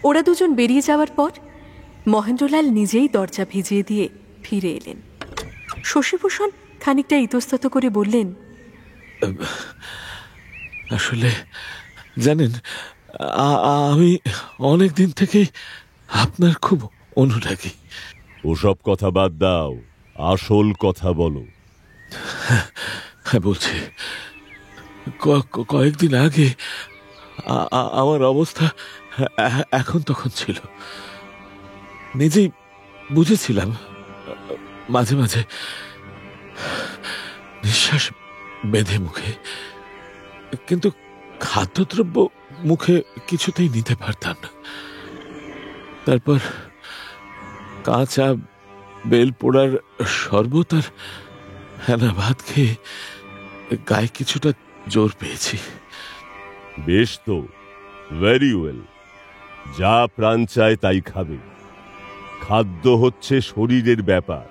ওরা দুজন বেরিয়ে যাওয়ার পর মহেন্দ্রলাল নিজেই দরজা ভিজিয়ে দিয়ে ফিরে এলেন। শশীভূষণ খানিকটা ইতস্তত করে বললেন, আসলে জানেন, আমি অনেক দিন থেকেই আপনার খুব অনুরাগী। ওসব কথা বাদ দাও, আসল কথা বলো। হ্যাঁ বলছি, কয়েকদিন আগে আমার অবস্থা এখন তখন ছিল। নিজেই বুঝেছিলাম, মাঝে মাঝে নিঃশ্বাস বেঁধে মুখে, কিন্তু খাদ্যদ্রব্য মুখে কিছুতেই নিতে পারতাম না। তারপর কাঁচা বেল পোড়ার শরবত আর হেনা ভাত খেয়ে গায়ে কিছুটা জোর পেয়েছি। বেশ তো, ভেরি ওয়েল। যা প্রাণ চায় তাই খাবে। খাদ্য হচ্ছে শরীরের ব্যাপার,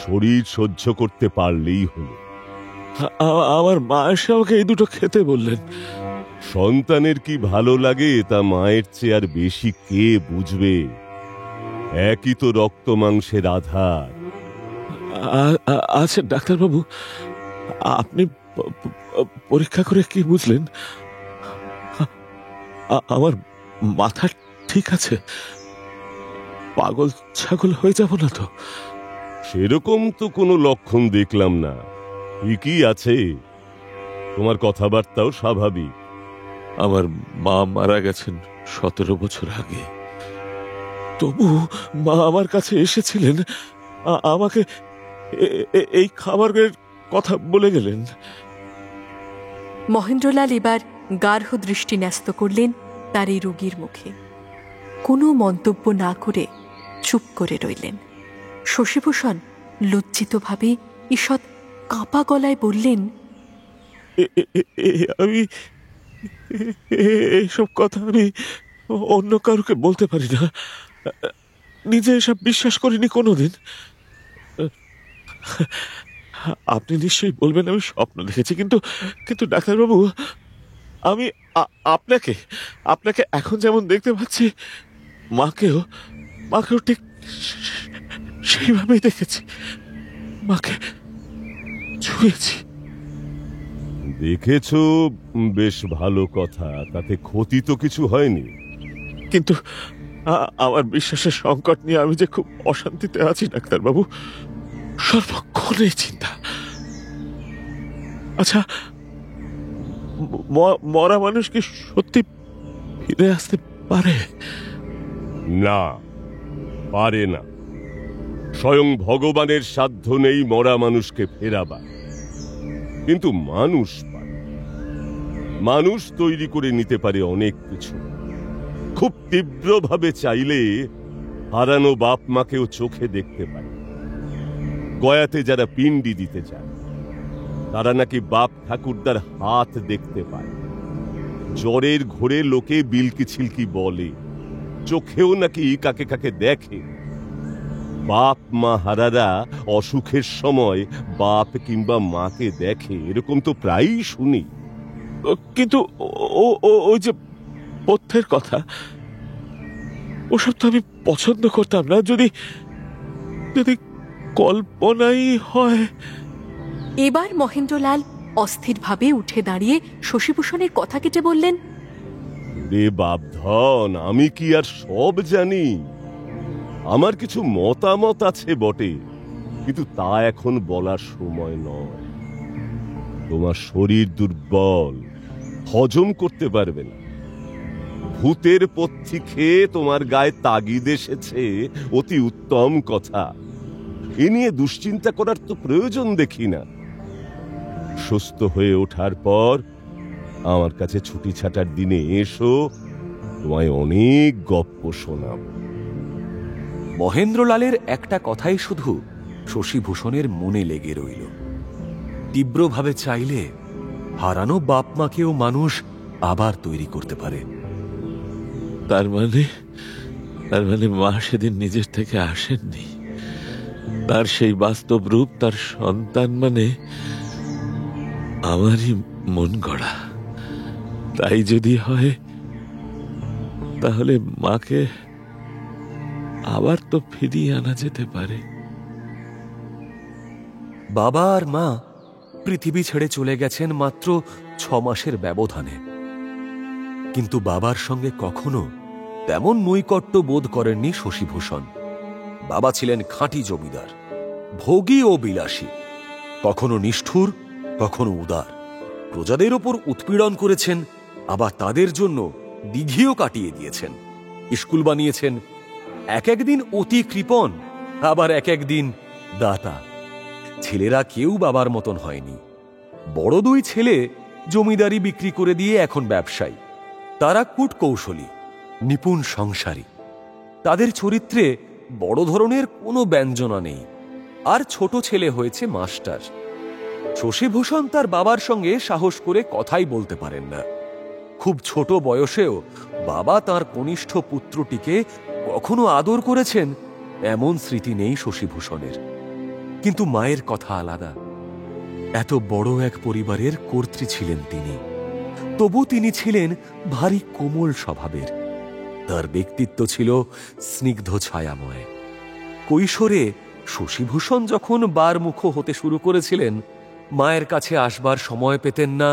শরীর সহ্য করতে পারলেই হলো। আমার মা এসে আমাকে এই দুটো খেতে বললেন। সন্তানের কি ভালো লাগে তা মায়ের চেয়ে আর বেশি কে বুঝবে? একই তো রক্ত মাংসের আধার। আচ্ছা ডাক্তারবাবু, আপনি পরীক্ষা করে কি বুঝলেন আমার মাথা ঠিক আছে? পাগল ছাগল হয়ে যাব না তো? সেরকম তো কোনো লক্ষণ দেখলাম না, ঠিকই আছে। তোমার কথাবার্তাও স্বাভাবিক। আমার মা মারা গেছেন 17 বছর আগে, তবু মা আমার কাছে এসেছিলেন, আমাকে এই খাবারের কথা বলে গেলেন। মহেন্দ্রলাল এবার গার্হ দৃষ্টি ন্যস্ত করলেন তার এই রোগীর মুখে। কোনো মন্তব্য না করে চুপ করে রইলেন। শশীভূষণ লজ্জিতভাবে ঈষৎ কাঁপা গলায় বললেন, আমি এসব কথা আমি অন্য কাউকে বলতে পারি না। নিজে এসব বিশ্বাস করিনি কোনোদিন। আপনি নিশ্চয়ই বলবেন আমি স্বপ্ন দেখেছি, কিন্তু ডাক্তারবাবু, আমি আপনাকে এখন যেমন দেখতে পাচ্ছি, মাকেও ঠিক সেইভাবেই দেখেছি। মাকে ছুঁয়েছি। দেখেছো, বেশ ভালো কথা, তাতে ক্ষতি তো কিছু হয়নি। কিন্তু আমার বিশ্বাসের সংকট নিয়ে আমি যে খুব অশান্তিতে আছি ডাক্তারবাবু, সর্বক্ষণেই চিন্তা। আচ্ছা, মরা মানুষ কি সত্যি ফিরে আসতে পারে? না, পারে না। স্বয়ং ভগবানের সাধ্য নেই মরা মানুষকে ফেরাবার, কিন্তু মানুষ পারে। মানুষ তৈরি করে নিতে পারে অনেক কিছু। খুব তীব্রভাবে চাইলে হারানো বাপ মাকেও চোখে দেখতে পারে। গয়াতে যারা পিণ্ডি দিতে চায় তারা নাকি বাপ ঠাকুরদার হাত দেখতে পায়। জ্বরের ঘোরে লোকে বিলকি ছিলকি বলে, চোখেও নাকি কাকে কাকে দেখে। বাপ মা হারারা অসুখের সময় বাপ কিংবা মাকে দেখে, এরকম তো প্রায়ই শুনি। কিন্তু ওই যে পথ্যের কথা, ওসব তো আমি পছন্দ করতাম না। যদি যদি কল্পনাই হয়। এবার মহেন্দ্রলাল অস্থিরভাবে উঠে দাঁড়িয়ে শশীভূষণের কথা কেটে বললেন, রে বাপধন, আমি কি আর সব জানি? আমার কিছু মতামত আছে বটে, কিন্তু তা এখন বলার সময় নয়। তোমার শরীর দুর্বল, হজম করতে পারবে না। ভূতের পথ্যি খেয়ে তোমার গায়ে তাগিদ এসেছে, অতি উত্তম কথা। এ নিয়ে দুশ্চিন্তা করার তো প্রয়োজন দেখি না। সুস্থ হয়ে ওঠার পর আমার কাছে ছুটি ছাটার দিনে এসো, তোমায় অনেক গপ্প শোনাব। মহেন্দ্রলালের একটা কথাই শুধু শশীভূষণের মনে লেগে রইল। তীব্রভাবে চাইলে হারানো বাপ মাকেও মানুষ আবার তৈরি করতে পারে। তার মানে মা সেদিন নিজের থেকে আসেননি। তার সেই বাস্তব রূপ, তার সন্তান মানে আমারই মন গড়া। তাই যদি হয়, তাহলে মাকে আবার তো ফিরিয়ে আনা যেতে পারে। বাবা আর মা পৃথিবী ছেড়ে চলে গেছেন মাত্র 6 মাসের ব্যবধানে, কিন্তু বাবার সঙ্গে কখনো তেমন নৈকট্য বোধ করেননি শশীভূষণ। বাবা ছিলেন খাঁটি জমিদার, ভোগী ও বিলাসী, কখনো নিষ্ঠুর, কখনো উদার। প্রজাদের ওপর উৎপীড়ন করেছেন, আবার তাদের জন্য দিঘিও কাটিয়ে দিয়েছেন। স্কুল বানিয়েছেন, এক একদিন অতি কৃপণ, আবার এক একদিন দাতা। ছেলেরা কেউ বাবার মতন হয়নি। বড় 2 ছেলে জমিদারি বিক্রি করে দিয়ে এখন ব্যবসায়ী। তারা কূটকৌশলী, নিপুণ সংসারী। তাদের চরিত্রে বড় ধরনের কোনো ব্যঞ্জনা নেই। আর ছোট ছেলে হয়েছে মাস্টার। শশীভূষণ তার বাবার সঙ্গে সাহস করে কথাই বলতে পারেন না। খুব ছোট বয়সেও বাবা তার কনিষ্ঠ পুত্রটিকে কখনো আদর করেছেন এমন স্মৃতি নেই শশীভূষণের। কিন্তু মায়ের কথা আলাদা। এত বড় এক পরিবারের কর্ত্রী ছিলেন তিনি, তবু তিনি ছিলেন ভারী কোমল স্বভাবের। তার ব্যক্তিত্ব ছিল স্নিগ্ধ ছায়াময়। কৈশোরে শশীভূষণ যখন বারমুখ হতে শুরু করেছিলেন, মায়ের কাছে আসবার সময় পেতেন না,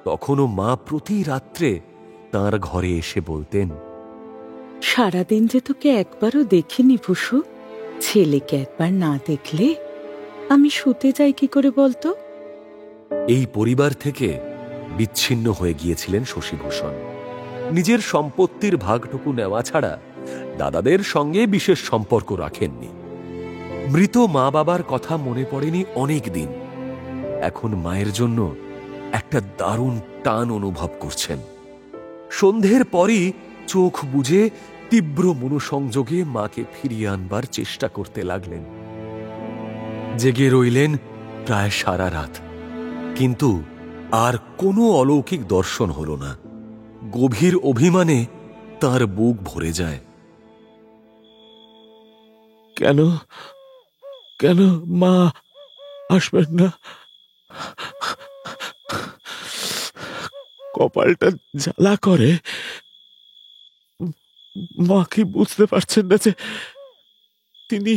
তখনও মা প্রতি রাত্রে তাঁর ঘরে এসে বলতেন, সারাদিন যে তোকে একবারও দেখিনি ভূষু, ছেলেকে একবার না দেখলে আমি শুতে যাই কি করে বলতো? এই পরিবার থেকে বিচ্ছিন্ন হয়ে গিয়েছিলেন শশীভূষণ। নিজের সম্পত্তির ভাগটুকু নেওয়া ছাড়া দাদাদের সঙ্গে বিশেষ সম্পর্ক রাখেননি। মৃত মা বাবার কথা মনে পড়েনি অনেক দিন। এখন মায়ের জন্য একটা দারুণ টান অনুভব করছেন। সন্ধ্যের পরই চোখ বুজে তীব্র মনোসংযোগে মাকে ফিরিয়ে আনবার চেষ্টা করতে লাগলেন। জেগে রইলেন প্রায় সারা রাত, কিন্তু আর কোনো অলৌকিক দর্শন হল না। গভীর অভিমানে তার বুক ভরে যায়। কেন কেন মা আসবেন না? কপালটা জ্বালা করে। মা কি বুঝতে পারছেন না যে তিনি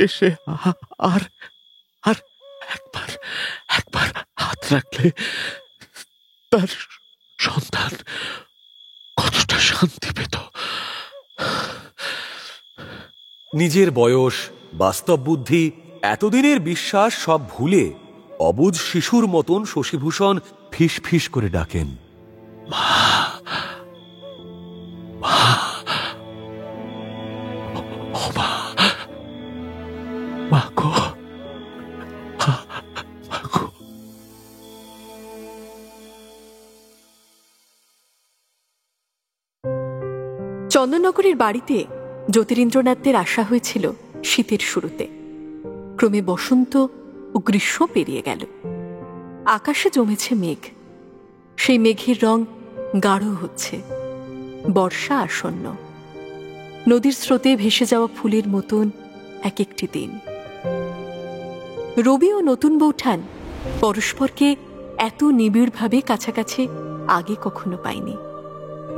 এসে আর আর একবার একবার হাত রাখলে তার সন্তান কতটা শান্তি পেত? নিজের বয়স, বাস্তব বুদ্ধি, এতদিনের বিশ্বাস সব ভুলে অবুঝ শিশুর মতন শশীভূষণ ফিস ফিস করে ডাকেন, মা মা ও মা, মা গো, মা গো। চন্দননগরের বাড়িতে জ্যোতিরিন্দ্রনাথের আসা হয়েছিল শীতের শুরুতে। ক্রমে বসন্ত ও গ্রীষ্ম পেরিয়ে গেল। আকাশে জমেছে মেঘ। সেই মেঘের রং গাঢ় হচ্ছে। বর্ষা আসন্ন। নদীর স্রোতে ভেসে যাওয়া ফুলের মতন এক একটি দিন। রবি ও নতুন বৌঠান পরস্পরকে এত নিবিড়ভাবে কাছাকাছি আগে কখনো পায়নি।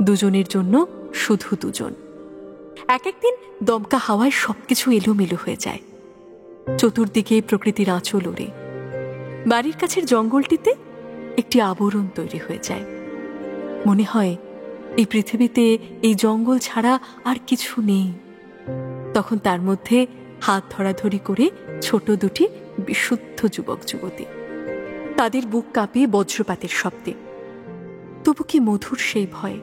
দুজনের জন্য শুধু দুজন। এক একদিন দমকা হাওয়ায় সবকিছু এলোমেলো হয়ে যায়। চতুর্দিকে প্রকৃতির আঁচল ওড়ে। বাড়ির কাছের জঙ্গলটিতে একটি আবরণ তৈরি হয়ে যায়। মনে হয় এই পৃথিবীতে এই জঙ্গল ছাড়া আর কিছু নেই। তখন তার মধ্যে হাত ধরাধরি করে ছোট দুটি বিশুদ্ধ যুবক যুবতী। তাদের বুক কাঁপে বজ্রপাতের শব্দে। তবু কি মধুর সেই ভয়।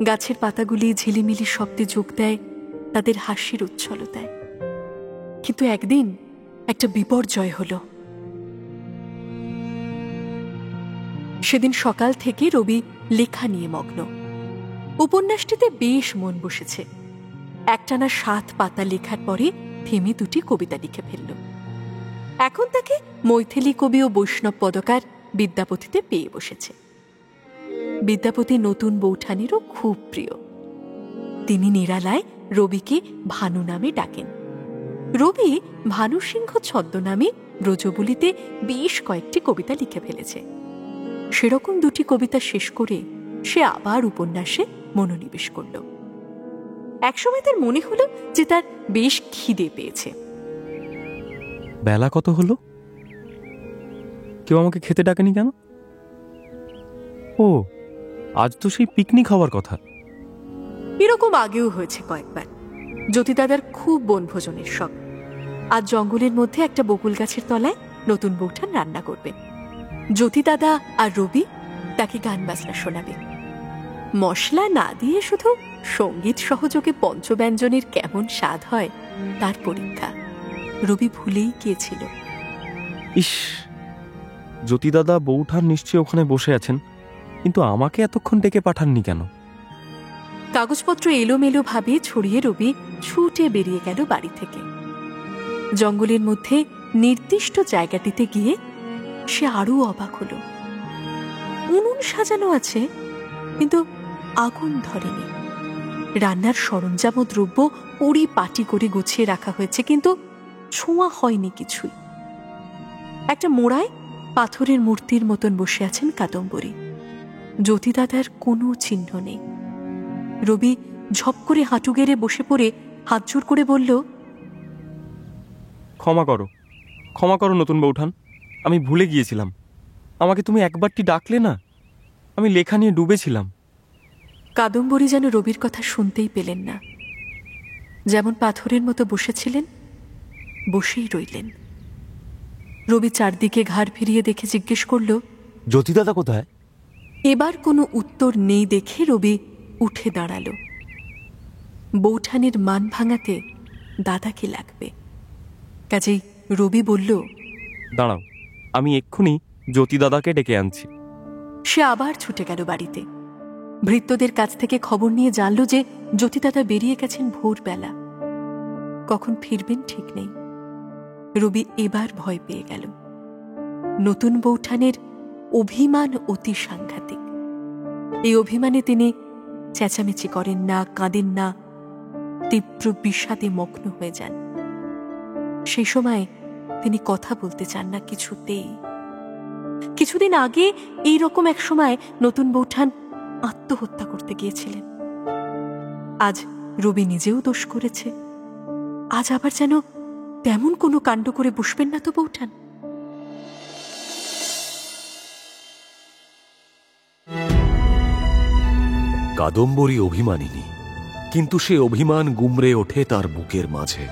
গাছের পাতাগুলি ঝিলিমিলি শব্দে যোগ দেয় তাদের হাসির উচ্ছলতায়। কিন্তু একদিন একটা বিপর্যয় হলো। সেদিন সকাল থেকে রবি লেখা নিয়ে মগ্ন। উপন্যাসটিতে বেশ মন বসেছে। একটানা 7 পাতা লেখার পরে থেমে দুটি কবিতা লিখে ফেলল। এখন তাকে মৈথিলী কবি ও বৈষ্ণব পদকার বিদ্যাপতিতে পেয়ে বসেছে। বিদ্যাপতি নতুন বৌঠানেরও খুব প্রিয়। তিনি নিরালায় রবিকে ভানু নামে ডাকেন। রবি ভানু সিংহ ছদ্মনামে ব্রজবুলিতে বেশ কয়েকটি কবিতা লিখে ফেলেছে। সেরকম দুটি কবিতা শেষ করে সে আবার উপন্যাসে মনোনিবেশ করল। একসময় তার মনে হলো যে তার বেশ খিদে পেয়েছে। বেলা কত হলো? কেউ আমাকে খেতে ডাকেনি কেন? ও, আজ তো সেই পিকনিক হওয়ার কথা। এরকম আগেও হয়েছে কয়েকবার। জ্যোতিদাদার খুব বনভোজনের শখ। আজ জঙ্গলের মধ্যে একটা বকুল গাছের তলায় নতুন বৌঠান রান্না করবে। জ্যোতিদাদা আর রবি তাকে গান বাজনা শোনাবে। মশলা না দিয়ে শুধু সঙ্গীত সহযোগে পঞ্চব্যঞ্জনের কেমন স্বাদ হয় তার পরীক্ষা রবি ভুলেই গিয়েছিল। ইস, জ্যোতিদাদা বৌঠান নিশ্চয়ই ওখানে বসে আছেন, কিন্তু আমাকে এতক্ষণ ডেকে পাঠাননি কেন? কাগজপত্র এলোমেলো ভাবে ছড়িয়ে রবি ছুটে বেরিয়ে গেল বাড়ি থেকে। জঙ্গলের মধ্যে নির্দিষ্ট জায়গাটিতে গিয়ে সে আরো অবাক হল। উনুন সাজানো আছে, কিন্তু আগুন ধরেনি। রান্নার সরঞ্জাম ও দ্রব্য পরিপাটি করে গুছিয়ে রাখা হয়েছে, কিন্তু ছোঁয়া হয়নি কিছুই। একটা মোড়ায় পাথরের মূর্তির মতন বসে আছেন কাদম্বরী। জ্যোতিদাদার কোনো চিহ্ন নেই। রবি ঝপ করে হাঁটু গেড়ে বসে পড়ে হাত জোর করে বলল, ক্ষমা করো, ক্ষমা করো নতুন বৌঠান, আমি ভুলে গিয়েছিলাম। আমাকে তুমি একবারটি ডাকলে না, আমি লেখা নিয়ে ডুবেছিলাম। কাদম্বরী যেন রবির কথা শুনতেই পেলেন না। যেমন পাথরের মতো বসেছিলেন, বসেই রইলেন। রবি চারদিকে ঘাড় ফিরিয়ে দেখে জিজ্ঞেস করল, জ্যোতিদাদা কোথায়? এবার কোনো উত্তর নেই দেখে রবি উঠে দাঁড়াল। বৌঠানের মান ভাঙাতে দাদাকে লাগবে। কাজেই রবি বলল, দাঁড়াও, আমি এক্ষুনি জ্যোতিদাদাকে ডেকে আনছি। সে আবার ছুটে গেল বাড়িতে। ভৃত্যদের কাছ থেকে খবর নিয়ে জানল যে জ্যোতিদাদা বেরিয়ে গেছেন ভোরবেলা। কখন ফিরবেন ঠিক নেই। রবি এবার ভয় পেয়ে গেল। নতুন বৌঠানের অভিমান অতি সাংঘাতিক। এই অভিমানে তিনি চেঁচামেচি করেন না, কাঁদেন না, তীব্র বিষাদে মগ্ন হয়ে যান। সেই সময় তিনি কথা বলতে চান না কিছুতেই। কিছুদিন আগে এই রকম এক সময় নতুন বৌঠান আত্মহত্যা করতে গিয়েছিলেন। আজ রবি নিজেও দোষ করেছে। আজ আবার যেন তেমন কোনো কাণ্ড করে বসবেন না তো বৌঠান। কাদম্বরী অভিমানিনী, কিন্তু সে অভিমান গুমড়ে ওঠে তার বুকের মাঝে।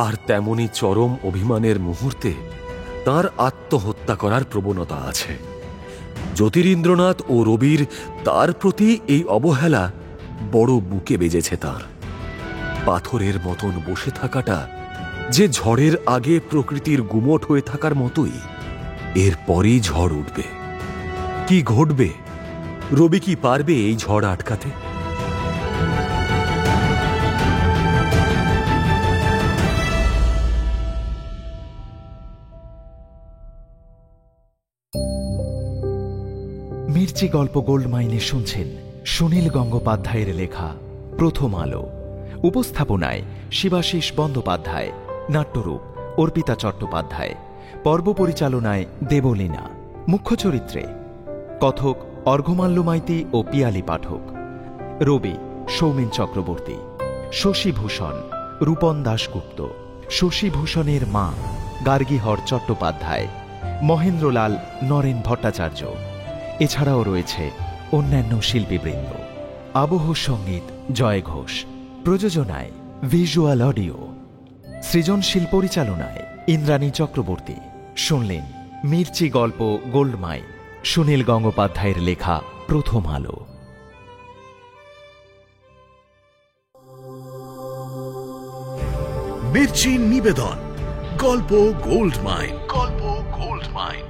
আর তেমনি চরম অভিমানের মুহূর্তে তার আত্মহত্যা করার প্রবণতা আছে। জ্যোতিরিন্দ্রনাথ ও রবির তার প্রতি এই অবহেলা বড় বুকে বেজেছে তার। পাথরের মতন বসে থাকাটা যে ঝড়ের আগে প্রকৃতির গুমোট হয়ে থাকার মতোই। এরপরই ঝড় উঠবে। কি ঘটবে? রবি কি পারবে এই ঝড় আটকাতে? মির্চি গল্প গোল্ডমাইনে শুনছেন সুনীল গঙ্গোপাধ্যায়ের লেখা প্রথম আলো। উপস্থাপনায় শিবাশিস বন্দ্যোপাধ্যায়। নাট্যরূপ অর্পিতা চট্টোপাধ্যায়, পর্ব পরিচালনায় দেবলীনা, মুখ্য চরিত্রে কথক অর্ঘ্যমাল্য মাইতি ও পিয়ালি পাঠক, রবি সৌমেন চক্রবর্তী, শশীভূষণ রূপন দাশগুপ্ত, শশীভূষণের মা গার্গীহর চট্টোপাধ্যায়, মহেন্দ্রলাল নরেন ভট্টাচার্য। এছাড়াও রয়েছে অন্যান্য শিল্পীবৃন্দ। আবহ সঙ্গীত জয় ঘোষ, প্রযোজনায় ভিজুয়াল অডিও, সৃজনশীল পরিচালনায় ইন্দ্রাণী চক্রবর্তী। শুনলেন মির্চি গল্প গোল্ডমাইন, সুনীল গঙ্গোপাধ্যায়ের লেখা প্রথম আলো। মির্চি নিবেদন গল্প গোল্ড মাইন। গল্প গোল্ড মাইন।